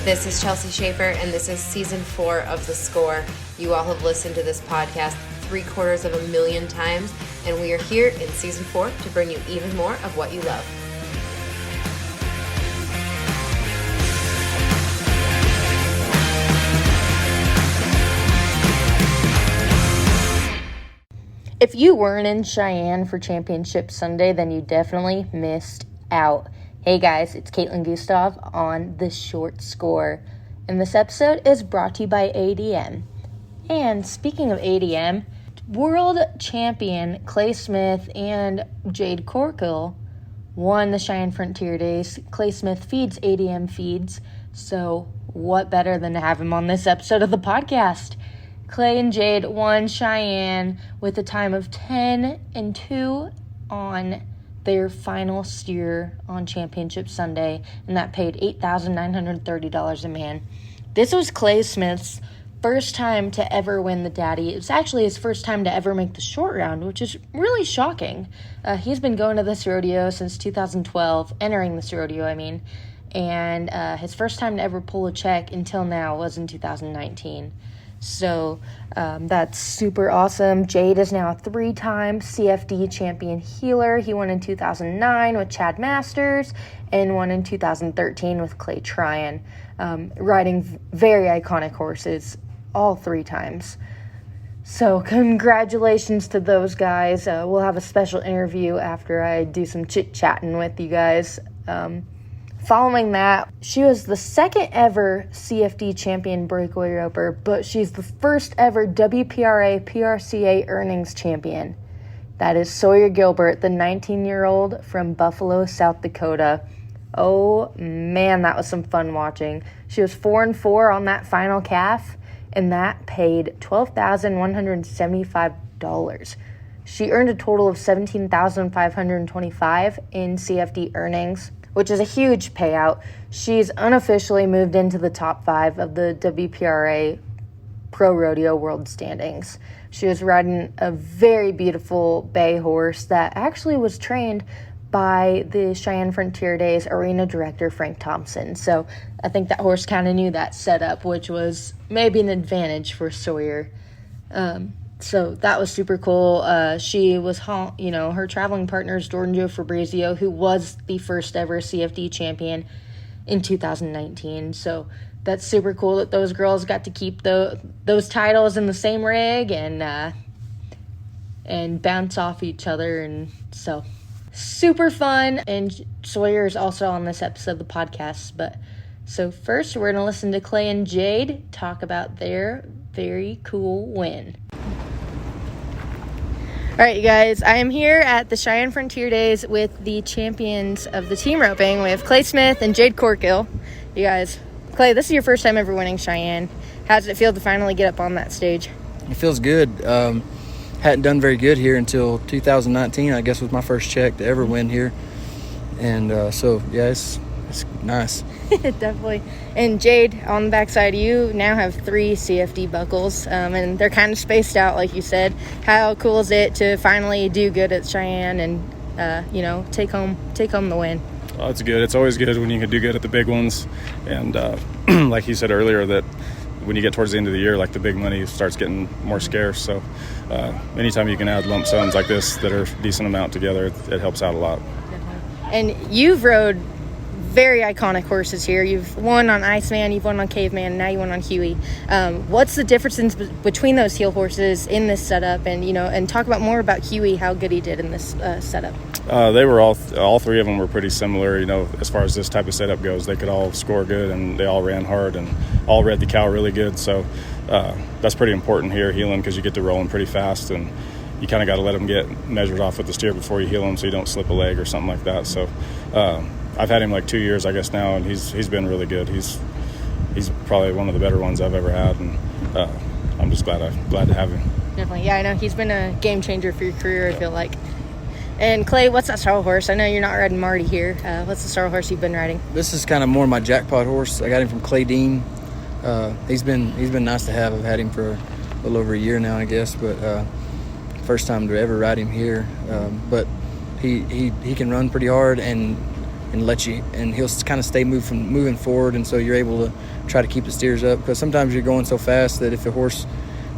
This is Chelsea Schaefer, and this is Season 4 of The Score. You all have listened to this podcast 750,000 times, and we are here in Season 4 to bring you even more of what you love. If you weren't in Cheyenne for Championship Sunday, then you definitely missed out. Hey guys, it's Kaitlin Gustave on The Short Score, and this episode is brought to you by ADM. And speaking of ADM, world champion Clay Smith and Jade Corkill won the Cheyenne Frontier Days. Clay Smith feeds ADM feeds, so what better than to have him on this episode of the podcast? Clay and Jade won Cheyenne with a time of 10-2 on their final steer on Championship Sunday, and that paid $8,930 a man. This was Clay Smith's first time to ever win the Daddy. It was actually his first time to ever make the short round, which is really shocking. He's been going to this rodeo since 2012, entering this rodeo, and his first time to ever pull a check until now was in 2019. So that's super awesome. Jade is now a 3-time CFD champion healer. He won in 2009 with Chad Masters and won in 2013 with Clay Tryon, riding very iconic horses all 3 times. So congratulations to those guys. We'll have a special interview after I do some chit-chatting with you guys. Following that, she was the second ever CFD champion breakaway roper, but she's the first ever WPRA PRCA earnings champion. That is Sawyer Gilbert, the 19-year-old from Buffalo, South Dakota. Oh man, that was some fun watching. She was 4-4 on that final calf, and that paid $12,175. She earned a total of $17,525 in CFD earnings, which is a huge payout. She's unofficially moved into the top 5 of the WPRA Pro Rodeo World Standings. She was riding a very beautiful bay horse that actually was trained by the Cheyenne Frontier Days arena director, Frank Thompson. So I think that horse kind of knew that setup, which was maybe an advantage for Sawyer. So that was super cool. She was, her traveling partner is Jordan Joe Fabrizio, who was the first ever CFD champion in 2019. So that's super cool that those girls got to keep those titles in the same rig and bounce off each other. And so super fun. And Sawyer is also on this episode of the podcast. So first, we're going to listen to Clay and Jade talk about their very cool win. All right, you guys, I am here at the Cheyenne Frontier Days with the champions of the team roping. We have Clay Smith and Jade Corkill. You guys, Clay, this is your first time ever winning Cheyenne. How does it feel to finally get up on that stage? It feels good. Hadn't done very good here until 2019, I guess, was my first check to ever win here. And it's nice. Definitely. And Jade, on the backside, you now have 3 CFD buckles, and they're kind of spaced out, like you said. How cool is it to finally do good at Cheyenne and, take home the win? Oh, it's good. It's always good when you can do good at the big ones. And like you said earlier, that when you get towards the end of the year, like the big money starts getting more scarce. So anytime you can add lump sums like this that are a decent amount together, it helps out a lot. Definitely. And you've rode very iconic horses here. You've won on Iceman, you've won on Caveman, and now you won on Huey. What's the difference between those heel horses in this setup? And talk about more about Huey, how good he did in this setup. They were all 3 of them were pretty similar. As far as this type of setup goes, they could all score good, and they all ran hard, and all read the cow really good. So that's pretty important here, heeling, because you get to rolling pretty fast, and you kind of got to let them get measured off with the steer before you heel them, so you don't slip a leg or something like that. So I've had him like 2 years, I guess, now, and he's been really good. He's probably one of the better ones I've ever had, and I'm just glad to have him. Definitely, yeah, I know he's been a game changer for your career. I feel like. And Clay, what's that sorrel horse? I know you're not riding Marty here. What's the sorrel horse you've been riding? This is kind of more my jackpot horse. I got him from Clay Dean. He's been nice to have. I've had him for a little over a year now, I guess, but first time to ever ride him here. But he can run pretty hard, and let you, and he'll kind of stay moving forward, and so you're able to try to keep the steers up, because sometimes you're going so fast that if a horse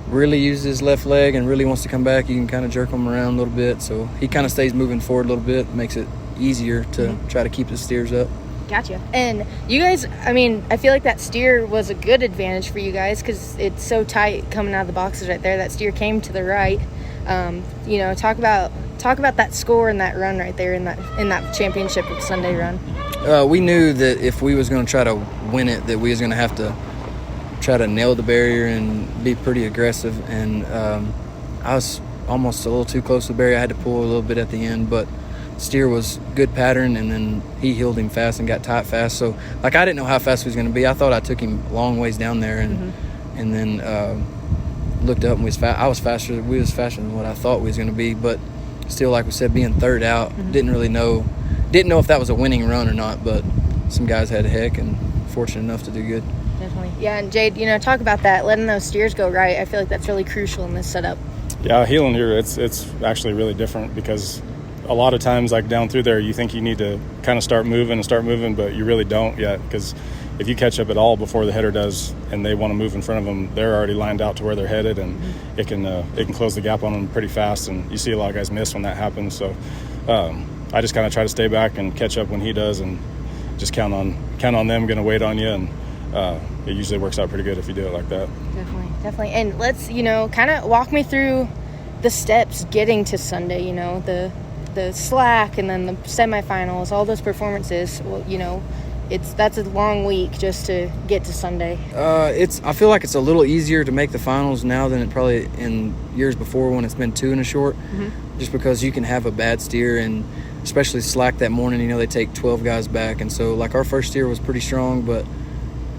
really uses his left leg and really wants to come back, you can kind of jerk him around a little bit. So he kind of stays moving forward a little bit, makes it easier to try to keep the steers up. Gotcha. And you guys, I mean, I feel like that steer was a good advantage for you guys because it's so tight coming out of the boxes right there. That steer came to the right. You know, talk about that score and that run right there in that championship Sunday run. We knew that if we was going to try to win it, that we was going to have to try to nail the barrier and be pretty aggressive. And I was almost a little too close to the barrier. I had to pull a little bit at the end, but steer was good pattern, and then he heeled him fast and got tight fast. So, like, I didn't know how fast he was going to be. I thought I took him a long ways down there, and then looked up and I was faster. We was faster than what I thought we was going to be, but still, like we said, being third out, didn't know if that was a winning run or not. But some guys had a heck and fortunate enough to do good. Definitely. Yeah, and Jade, you know, talk about that, letting those steers go right. I feel like that's really crucial in this setup. Yeah, heeling here, it's actually really different because a lot of times, like down through there, you think you need to kind of start moving, but you really don't yet, because if you catch up at all before the header does and they want to move in front of them, they're already lined out to where they're headed, and it can close the gap on them pretty fast, and you see a lot of guys miss when that happens. So I just kind of try to stay back and catch up when he does, and just count on them going to wait on you, and it usually works out pretty good if you do it like that. Definitely. And let's, you know, kind of walk me through the steps getting to Sunday, you know, the slack and then the semifinals, all those performances. Well, you know, that's a long week just to get to Sunday. I feel like it's a little easier to make the finals now than it probably in years before when it's been 2 and a short, just because you can have a bad steer, and especially slack that morning, you know, they take 12 guys back, and so like our first steer was pretty strong,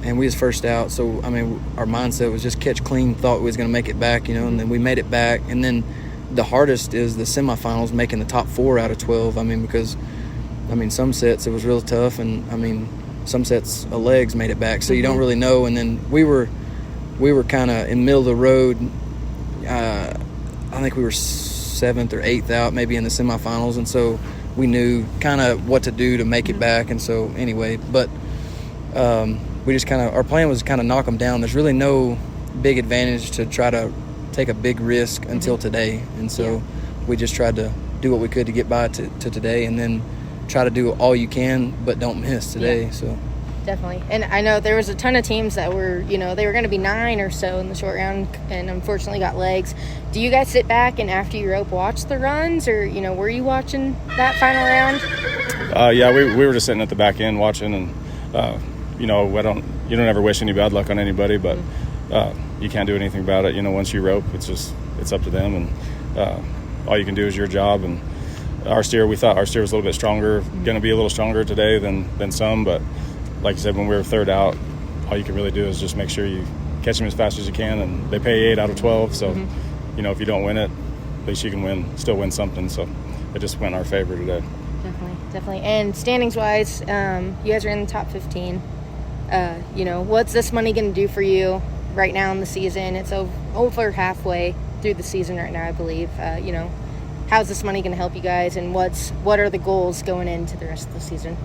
and we was first out, so I mean our mindset was just catch clean, thought we was going to make it back, you know, and then we made it back. And then the hardest is the semifinals, making the top 4 out of 12. I mean, because some sets it was real tough, and some sets of legs made it back, so you don't really know. And then we were kind of in the middle of the road. I think we were 7th or 8th out maybe in the semifinals, and so we knew kind of what to do to make it back. And so anyway, but we just our plan was kind of knock them down. There's really no big advantage to try to take a big risk until today, and so we just tried to do what we could to get by to today, and then try to do all you can but don't miss today. So definitely. And I know there was a ton of teams that were, you know, they were going to be 9 or so in the short round and unfortunately got legs. Do you guys sit back and after you rope watch the runs, or, you know, were you watching that final round? Yeah, we were just sitting at the back end watching, and you know, you don't ever wish any bad luck on anybody, but you can't do anything about it. You know, once you rope, it's up to them, and all you can do is your job. And we thought our steer was a little bit stronger, going to be a little stronger today than some, but like you said, when we were third out, all you can really do is just make sure you catch them as fast as you can, and they pay 8 out of 12, so you know, if you don't win it, at least you can still win something. So it just went in our favor today. Definitely. And standings wise, you guys are in the top 15. You know, what's this money going to do for you right now in the season? It's over halfway through the season right now, I believe. You know, how's this money going to help you guys, and what are the goals going into the rest of the season?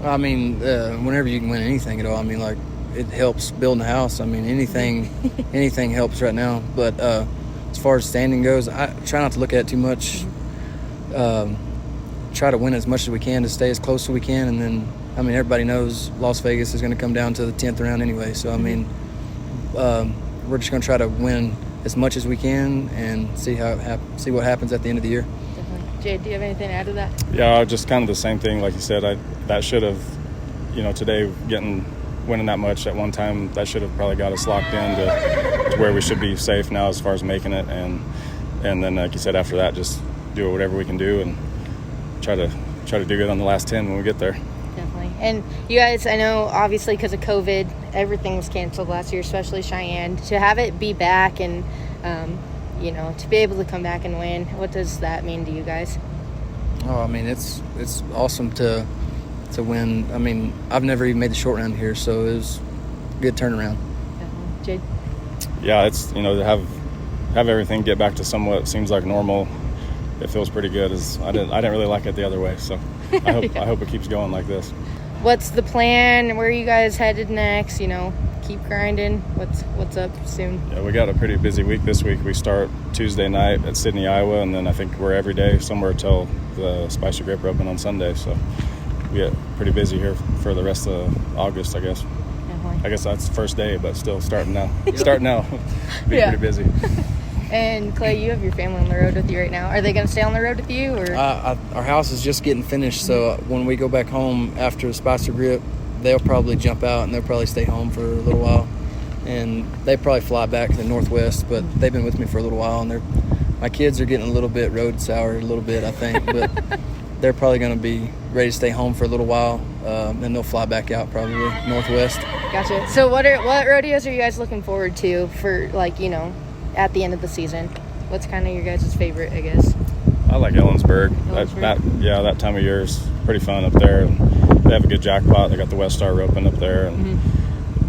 I mean, whenever you can win anything at all, I mean, like, it helps building a house. I mean, anything helps right now. But as far as standing goes, I try not to look at it too much. Try to win as much as we can to stay as close as we can, and then, I mean, everybody knows Las Vegas is going to come down to the 10th round anyway. So, I mean, we're just going to try to win as much as we can and see what happens at the end of the year. Definitely. Jade, do you have anything to add to that? Yeah, just kind of the same thing. Like you said, that should have, you know, today winning that much at one time, that should have probably got us locked in to where we should be safe now as far as making it. And then, like you said, after that, just do whatever we can do and try to do good on the last 10 when we get there. Definitely. And you guys, I know obviously because of COVID, everything was canceled last year, especially Cheyenne. To have it be back and, you know, to be able to come back and win, what does that mean to you guys? Oh, I mean, it's awesome to win. I mean, I've never even made the short round here, so it was a good turnaround. Definitely. Jade? Yeah, it's, you know, to have everything get back to somewhat seems like normal. It feels pretty good. I didn't really like it the other way, so I hope it keeps going like this. What's the plan? Where are you guys headed next? Keep grinding. What's up soon? Yeah, we got a pretty busy week this week. We start Tuesday night at Sydney, Iowa, and then I think we're every day somewhere till the Spicer Grape open on Sunday. So we get pretty busy here for the rest of August, I guess. Definitely. I guess that's the first day, but still starting now. Starting now. Be Yeah. pretty busy. And Clay, you have your family on the road with you right now. Are they going to stay on the road with you? Or Our house is just getting finished, so when we go back home after the Spicer Grip, they'll probably jump out and they'll probably stay home for a little while. And they probably fly back to the Northwest, but they've been with me for a little while, and my kids are getting a little bit road sour, a little bit, I think, but they're probably going to be ready to stay home for a little while, and they'll fly back out probably Northwest. Gotcha. So what rodeos are you guys looking forward to for, at the end of the season? What's kind of your guys' favorite, I guess? I like Ellensburg. That time of year is pretty fun up there. They have a good jackpot. They got the West Star roping up there, and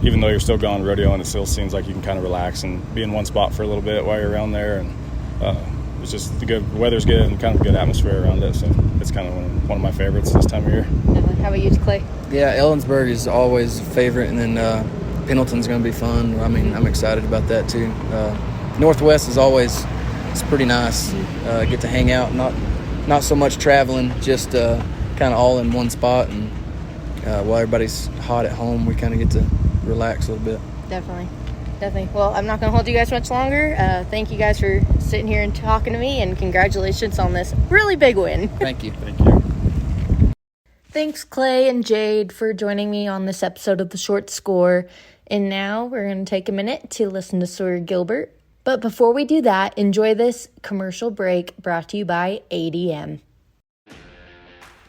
even though you're still going rodeo, and it still seems like you can kind of relax and be in one spot for a little bit while you're around there, and it's just the weather's good and kind of a good atmosphere around it. So it's kind of one of my favorites this time of year. How about you, Clay? Yeah, Ellensburg is always a favorite, and then Pendleton's going to be fun. I mean, I'm excited about that too. Northwest is always pretty nice. Get to hang out, not so much traveling, just kind of all in one spot, and while everybody's hot at home, we kind of get to relax a little bit. Definitely. Well, I'm not going to hold you guys much longer. Thank you guys for sitting here and talking to me, and congratulations on this really big win. Thank you. Thank you. Thanks, Clay and Jade, for joining me on this episode of The Short Score. And now we're going to take a minute to listen to Sawyer Gilbert. But before we do that, enjoy this commercial break brought to you by ADM.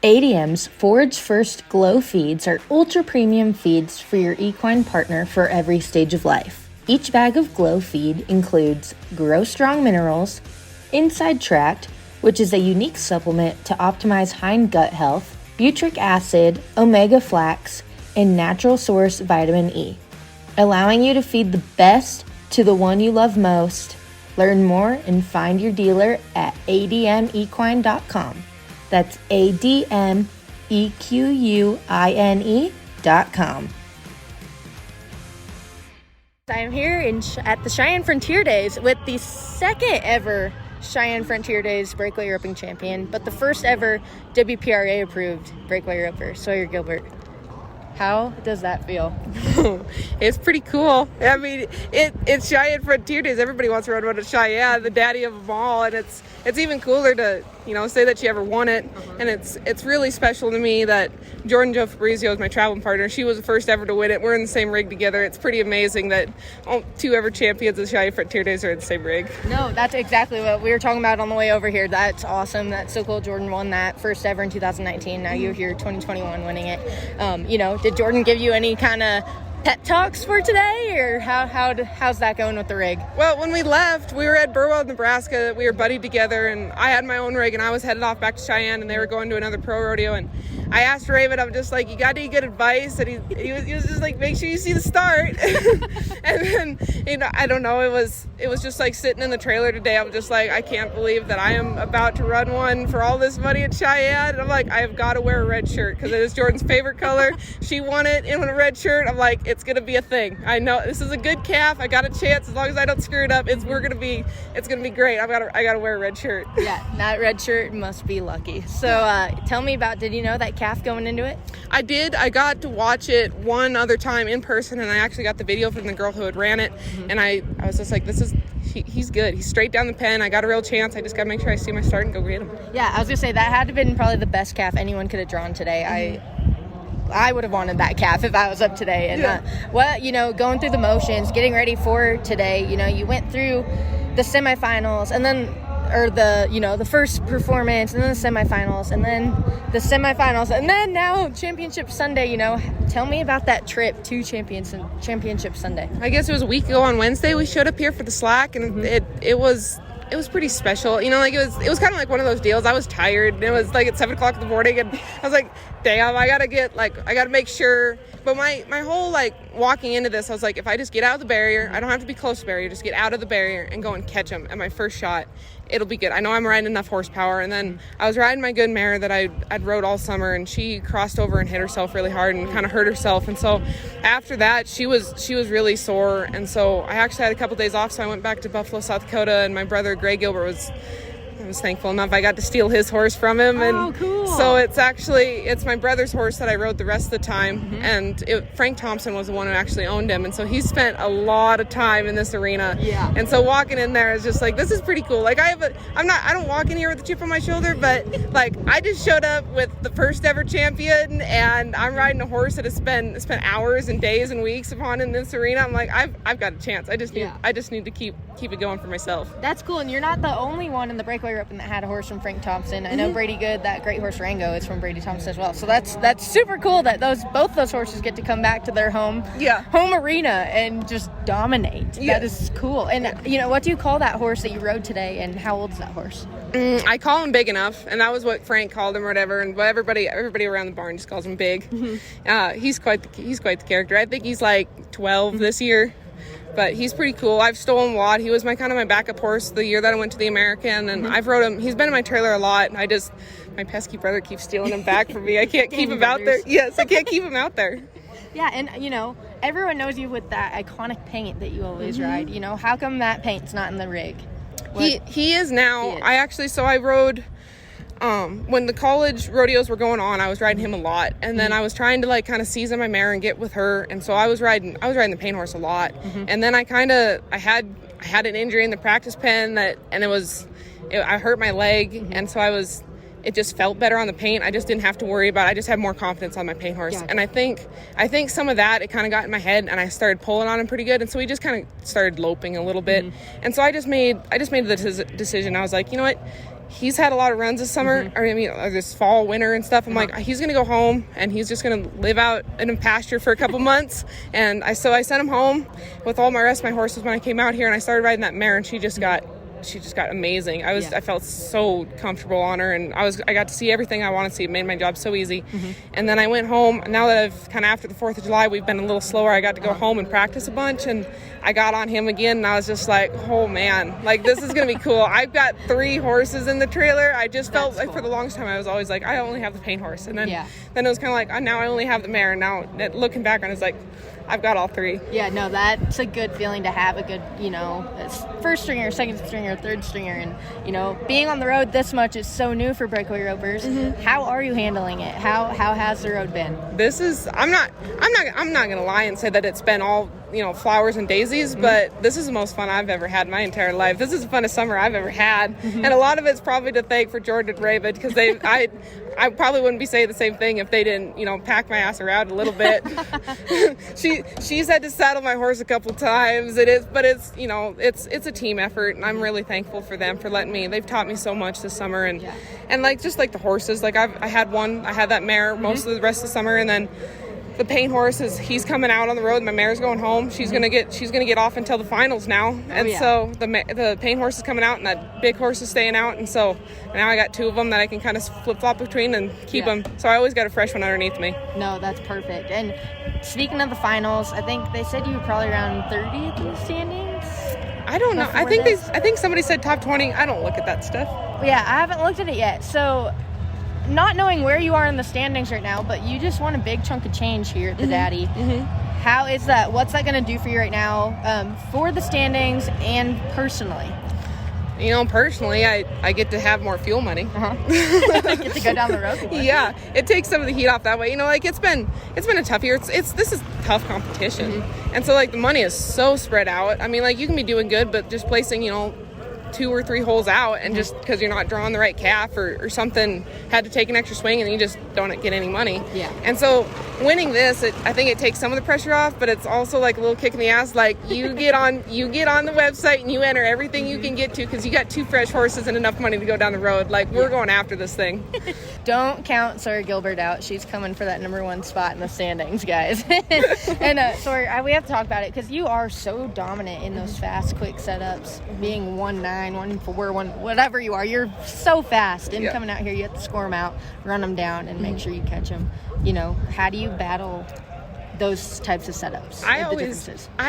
ADM's Forage First Glow feeds are ultra-premium feeds for your equine partner for every stage of life. Each bag of Glow feed includes Grow Strong Minerals, Inside Tract, which is a unique supplement to optimize hind gut health, butyric acid, omega flax, and natural source vitamin E, allowing you to feed the best to the one you love most. Learn more and find your dealer at admequine.com. That's ADMEQUINE.com. I'm here at the Cheyenne Frontier Days with the second ever Cheyenne Frontier Days breakaway roping champion, but the first ever WPRA approved breakaway roper, Sawyer Gilbert. How does that feel? It's pretty cool. I mean, it's Cheyenne Frontier Days. Everybody wants to run one at Cheyenne, the daddy of them all, and it's even cooler to say that she ever won it. And it's really special to me that Jordan Jo Fabrizio is my traveling partner. She was the first ever to win it. We're in the same rig together. It's pretty amazing that two ever champions of Cheyenne Frontier Days are in the same rig. No, that's exactly what we were talking about on the way over here. That's awesome. That's so cool. Jordan won that first ever in 2019. Now you're here 2021 winning it. Did Jordan give you any kind of pep talks for today, or how's that going with the rig? Well, when we left, we were at Burwell, Nebraska. We were buddied together, and I had my own rig, and I was headed off back to Cheyenne, and they were going to another pro rodeo. And I asked Raven, I'm just like, you got any good advice? And he was just like, make sure you see the start. And then, I don't know, it was just like sitting in the trailer today. I'm just like, I can't believe that I am about to run one for all this money at Cheyenne. And I'm like, I have got to wear a red shirt because it is Jordan's favorite color. She won it in a red shirt. I'm like, it's going to be a thing. I know this is a good calf. I got a chance as long as I don't screw it up. It's going to be great. I got to wear a red shirt. Yeah, that red shirt must be lucky. So tell me about, did you know that calf going into it? I did. I got to watch it one other time in person, and I actually got the video from the girl who had ran it. And I was just like, he's good. He's straight down the pen. I got a real chance. I just got to make sure I see my start and go get him. Yeah, I was going to say, that had to have been probably the best calf anyone could have drawn today. I would have wanted that calf if I was up today. And going through the motions, getting ready for today, you went through the semifinals and then, or the first performance and then the semifinals and then the semifinals and then now Championship Sunday. Tell me about that trip to Championship Sunday. I guess it was a week ago on Wednesday. We showed up here for the slack, and it was pretty special. It was kind of like one of those deals. I was tired, and it was like at 7 o'clock in the morning, and I was like, damn, I gotta make sure. But my whole walking into this, I was like, if I just get out of the barrier, I don't have to be close to the barrier, just get out of the barrier and go and catch them at my first shot. it'll be good. I know I'm riding enough horsepower. And then I was riding my good mare that I'd rode all summer, and she crossed over and hit herself really hard and kind of hurt herself. And so after that, she was really sore. And so I actually had a couple days off, so I went back to Buffalo, South Dakota, and my brother Greg Gilbert was thankful enough I got to steal his horse from him. And cool. So it's my brother's horse that I rode the rest of the time. And Frank Thompson was the one who actually owned him, and so he spent a lot of time in this arena. Yeah. And so walking in there is just like, this is pretty cool. Like I don't walk in here with a chip on my shoulder, but like I just showed up with the first ever champion, and I'm riding a horse that has spent hours and days and weeks upon in this arena. I'm like, I've got a chance. I just need to keep it going for myself. That's cool, and you're not the only one in the breakaway roping that had a horse from Frank Thompson. I know Brady Good, that great horse Rango, is from Brady Thompson as well. So that's super cool that both those horses get to come back to their home arena and just dominate. Yeah. That is cool. And what do you call that horse that you rode today, and how old is that horse? I call him Big Enough, and that was what Frank called him or whatever. And everybody around the barn just calls him Big. He's quite the character. I think he's like 12 this year. But he's pretty cool. I've stolen a lot. He was my backup horse the year that I went to the American, and I've rode him. He's been in my trailer a lot. My pesky brother keeps stealing him back from me. I can't keep him out there. Yes, I can't keep him out there. Yeah, and everyone knows you with that iconic paint that you always ride. How come that paint's not in the rig? He is now. He is. I rode. When the college rodeos were going on, I was riding him a lot, and then I was trying to kind of season my mare and get with her, and so I was riding the paint horse a lot, and then I had an injury in the practice pen I hurt my leg, and so it just felt better on the paint. I just didn't have to worry about it. I just had more confidence on my paint horse. Yeah. And I think some of that, it kind of got in my head, and I started pulling on him pretty good. And so we just kind of started loping a little bit. And so I just made the decision. I was like, you know what? He's had a lot of runs this summer, or this fall, winter and stuff. I'm like, he's going to go home, and he's just going to live out in a pasture for a couple months. And I sent him home with all my rest of my horses when I came out here, and I started riding that mare, and she just got amazing. I felt so comfortable on her, and I got to see everything I wanted to see. It made my job so easy. And then I went home. Now that I've after the 4th of July, we've been a little slower. I got to go home and practice a bunch, and I got on him again, and I was just like, oh man, this is going to be cool. I've got 3 horses in the trailer. I just felt like for the longest time I was always like, I only have the paint horse. And then it was kind of like, now I only have the mare. And now looking back on it, it's like, I've got all 3. Yeah, no, that's a good feeling to have a good, first stringer, second stringer, third stringer. And, being on the road this much is so new for breakaway ropers. How are you handling it? How has the road been? This is, I'm not going to lie and say that it's been all, flowers and daisies, but this is the most fun I've ever had in my entire life. This is the funnest summer I've ever had. And a lot of it's probably to thank for Jordan and Raven, because I probably wouldn't be saying the same thing if they didn't, pack my ass around a little bit. She's had to saddle my horse a couple times. It's a team effort, and I'm really thankful for them for letting me. They've taught me so much this summer, and just like the horses, I had that mare most of the rest of the summer, and then the paint horse he's coming out on the road. My mare's going home. She's gonna get off until the finals now, so the paint horse is coming out, and that big horse is staying out, and so now I got 2 of them that I can kind of flip flop between and keep them. So I always got a fresh one underneath me. No, that's perfect. And speaking of the finals, I think they said you were probably around 30th in the standings. I don't know. I think somebody said top 20. I don't look at that stuff. Yeah, I haven't looked at it yet. So, not knowing where you are in the standings right now, but you just won a big chunk of change here at the Daddy. How is that? What's that going to do for you right now, for the standings and personally? Personally, I get to have more fuel money. Get to go down the road more. Yeah, it takes some of the heat off that way. It's been a tough year. This is tough competition, and so the money is so spread out. I mean, you can be doing good, but just placing 2 or 3 holes out, and just because you're not drawing the right calf or something, had to take an extra swing, and you just don't get any money. Yeah. And so winning this, I think it takes some of the pressure off, but it's also a little kick in the ass. You get on the website and you enter everything you can get to, because you got 2 fresh horses and enough money to go down the road. We're going after this thing. Don't count Sawyer Gilbert out. She's coming for that number 1 spot in the standings, guys. And Sawyer, we have to talk about it, because you are so dominant in those fast, quick setups, being 1-9, 1-4, whatever you are. You're so fast, and coming out here, you have to score them out, run them down, and make sure you catch them. How do you battle those types of setups? I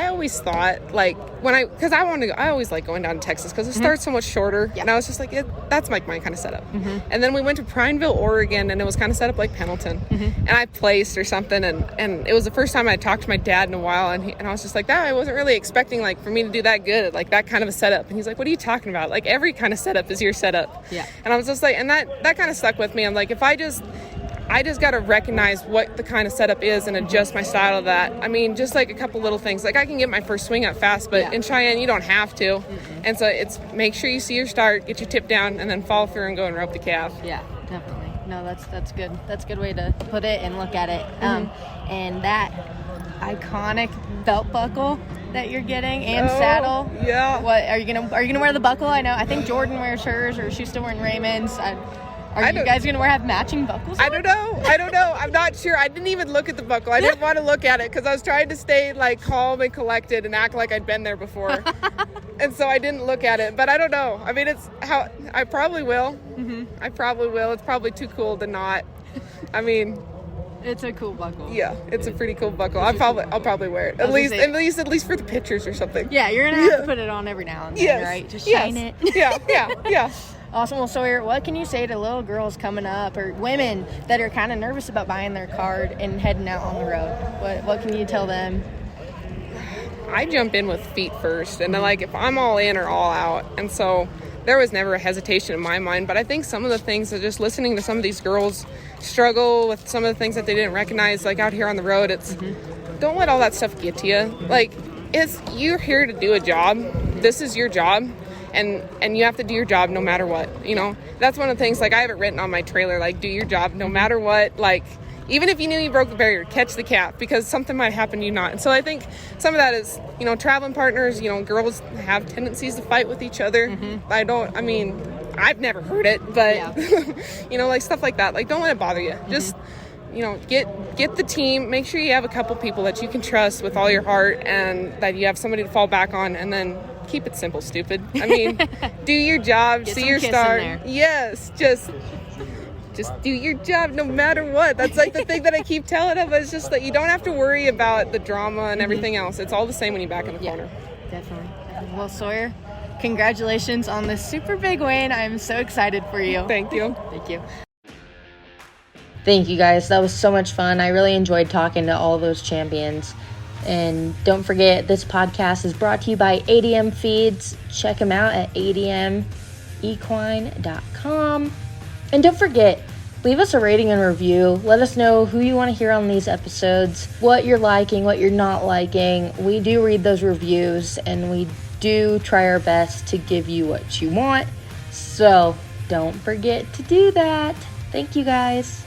always thought, like, I always like going down to Texas because it starts so much shorter. Yeah. And I was just like, that's like my kind of setup. And then we went to Prineville, Oregon, and it was kind of set up like Pendleton. And I placed or something, and it was the first time I talked to my dad in a while, and I was just like, that I wasn't really expecting, like, for me to do that good at, like, that kind of a setup. And he's like, what are you talking about? Like, every kind of setup is your setup. Yeah. And I was just like, and that kind of stuck with me. I'm like, I just got to recognize what the kind of setup is and adjust my style to that. I mean, just like a couple little things. Like, I can get my first swing up fast, but in Cheyenne, you don't have to. And so it's make sure you see your start, get your tip down, and then follow through and go and rope the calf. Yeah, definitely. No, that's good. That's a good way to put it and look at it. And that iconic belt buckle that you're getting and saddle. Yeah. What are you gonna wear the buckle? I think Jordan wears hers, or she's still wearing Raymond's. Are you guys going to have matching buckles on? I don't know. I'm not sure. I didn't even look at the buckle. I didn't want to look at it because I was trying to stay, like, calm and collected and act like I'd been there before. And so I didn't look at it. But I don't know. I mean, I probably will. I probably will. It's probably too cool to not. I mean, it's a cool buckle. Yeah, it's a pretty cool buckle. I'll probably wear it. At least for the pictures or something. Yeah, you're going to have to put it on every now and then, right? Just shine it. Yeah. Awesome. Well, Sawyer, what can you say to little girls coming up or women that are kind of nervous about buying their card and heading out on the road? What can you tell them? I jump in with feet first, and then, like, if I'm all in or all out, and so there was never a hesitation in my mind. But I think some of the things that just listening to some of these girls struggle with some of the things that they didn't recognize, like out here on the road, it's don't let all that stuff get to you. Like, you're here to do a job. This is your job. And you have to do your job no matter what, you know. That's one of the things, like, I have it written on my trailer, like, do your job no matter what. Like, even if you knew you broke the barrier, catch the calf, because something might happen to you not. And so I think some of that is, you know, traveling partners, you know, girls have tendencies to fight with each other. I've never heard it, but, you know, like, stuff like that. Like, don't let it bother you. Just, you know, get the team. Make sure you have a couple people that you can trust with all your heart and that you have somebody to fall back on, and then keep it simple, stupid. I mean, do your job, see your start. Yes, just do your job no matter what. That's like the thing that I keep telling them. It's just that you don't have to worry about the drama and everything else. It's all the same when you're back in the corner. Definitely. Well, Sawyer, congratulations on this super big win. I'm so excited for you. Thank you. Thank you. Thank you, guys. That was so much fun. I really enjoyed talking to all those champions. And don't forget, this podcast is brought to you by ADM Feeds. Check them out at admequine.com. And don't forget, leave us a rating and review. Let us know who you want to hear on these episodes, what you're liking, what you're not liking. We do read those reviews, and we do try our best to give you what you want. So don't forget to do that. Thank you, guys.